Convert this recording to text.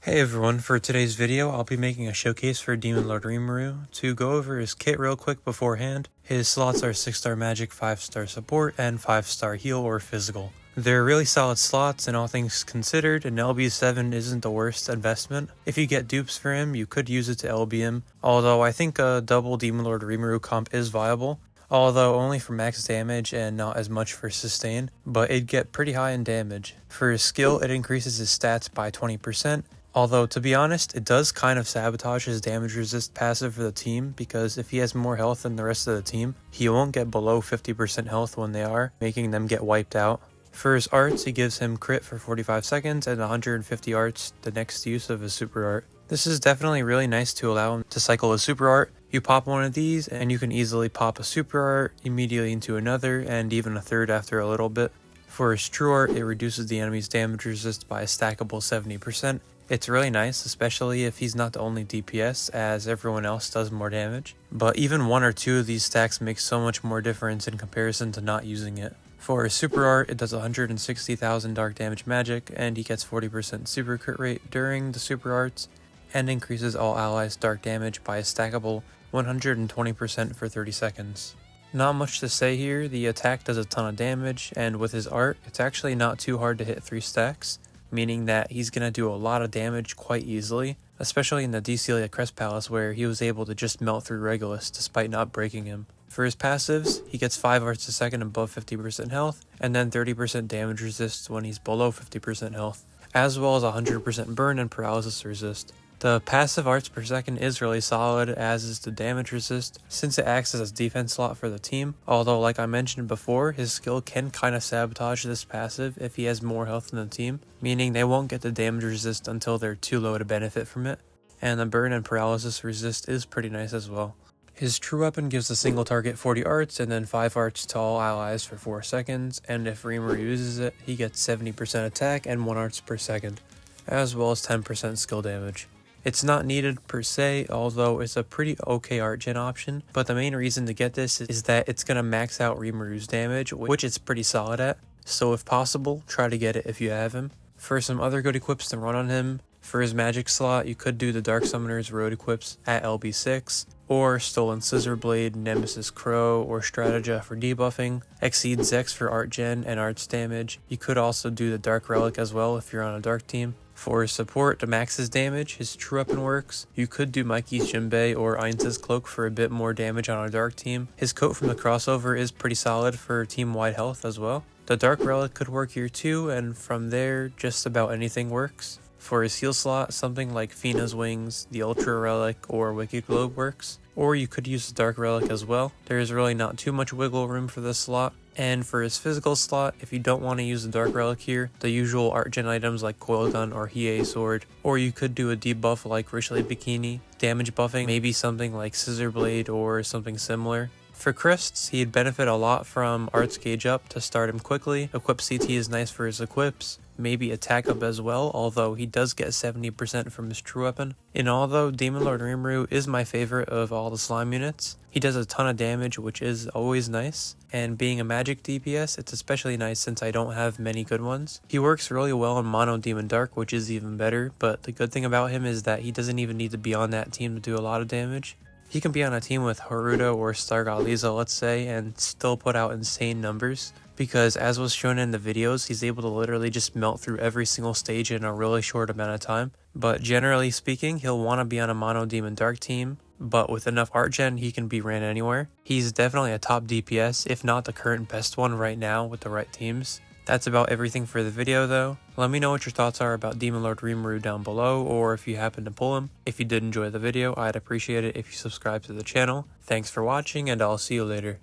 Hey everyone, for today's video I'll be making a showcase for Demon Lord RIMURU. To go over his kit real quick beforehand, his slots are 6-star magic, 5-star support, and 5-star heal or physical. They're really solid slots, and all things considered, an LB7 isn't the worst investment. If you get dupes for him, you could use it to LB him, although I think a double Demon Lord RIMURU comp is viable. Although only for max damage and not as much for sustain, but it'd get pretty high in damage. For his skill, it increases his stats by 20%. Although, to be honest, it does kind of sabotage his damage resist passive for the team, because if he has more health than the rest of the team, he won't get below 50% health when they are, making them get wiped out. For his arts, he gives him crit for 45 seconds and 150 arts the next use of his super art. This is definitely really nice to allow him to cycle a super art. You pop one of these and you can easily pop a super art immediately into another and even a third after a little bit. For his true art, it reduces the enemy's damage resist by a stackable 70%. It's really nice, especially if he's not the only DPS, as everyone else does more damage. But even one or two of these stacks make so much more difference in comparison to not using it. For his super art, it does 160,000 dark damage magic, and he gets 40% super crit rate during the super arts, and increases all allies' dark damage by a stackable 120% for 30 seconds. Not much to say here, the attack does a ton of damage, and with his art, it's actually not too hard to hit 3 stacks. Meaning that he's going to do a lot of damage quite easily, especially in the Decelia Crest Palace where he was able to just melt through Regulus despite not breaking him. For his passives, he gets 5 arts a second above 50% health, and then 30% damage resist when he's below 50% health, as well as 100% burn and paralysis resist. The passive arts per second is really solid, as is the damage resist, since it acts as a defense slot for the team, although like I mentioned before, his skill can kind of sabotage this passive if he has more health than the team, meaning they won't get the damage resist until they're too low to benefit from it, and the burn and paralysis resist is pretty nice as well. His true weapon gives a single target 40 arts and then 5 arts to all allies for 4 seconds, and if RIMURU uses it, he gets 70% attack and 1 arts per second, as well as 10% skill damage. It's not needed per se, although it's a pretty okay art gen option, but the main reason to get this is that it's going to max out RIMURU's damage, which it's pretty solid at, so if possible, try to get it if you have him. For some other good equips to run on him, for his magic slot, you could do the Dark Summoner's Road equips at LB6, or Stolen Scissor Blade, Nemesis Crow, or Strategia for debuffing, Exceed Zex for art gen and arts damage. You could also do the Dark Relic as well if you're on a dark team. For his support to max his damage, his true weapon works. You could do Mikey's Jinbei or Ainz's Cloak for a bit more damage on a dark team. His coat from the crossover is pretty solid for team-wide health as well. The Dark Relic could work here too, and from there, just about anything works. For his heal slot, something like Fina's Wings, the Ultra Relic, or Wicked Globe works. Or you could use the Dark Relic as well. There is really not too much wiggle room for this slot. And for his physical slot, if you don't want to use the Dark Relic here, the usual art gen items like Coil Gun or Hiei Sword, or you could do a debuff like Richley Bikini, damage buffing, maybe something like Scissor Blade or something similar. For Krists, he'd benefit a lot from Arts Gauge Up to start him quickly. Equip CT is nice for his equips. Maybe attack up as well, although he does get 70% from his true weapon. In all though, Demon Lord RIMURU is my favorite of all the slime units. He does a ton of damage, which is always nice, and being a magic DPS, it's especially nice since I don't have many good ones. He works really well in Mono Demon Dark, which is even better, but the good thing about him is that he doesn't even need to be on that team to do a lot of damage. He can be on a team with Haruto or Stargaliza, let's say, and still put out insane numbers, because as was shown in the videos, he's able to literally just melt through every single stage in a really short amount of time. But generally speaking, he'll want to be on a Mono Demon Dark team, but with enough art gen, he can be ran anywhere. He's definitely a top DPS, if not the current best one right now with the right teams. That's about everything for the video though. Let me know what your thoughts are about Demon Lord RIMURU down below, or if you happen to pull him. If you did enjoy the video, I'd appreciate it if you subscribe to the channel. Thanks for watching, and I'll see you later.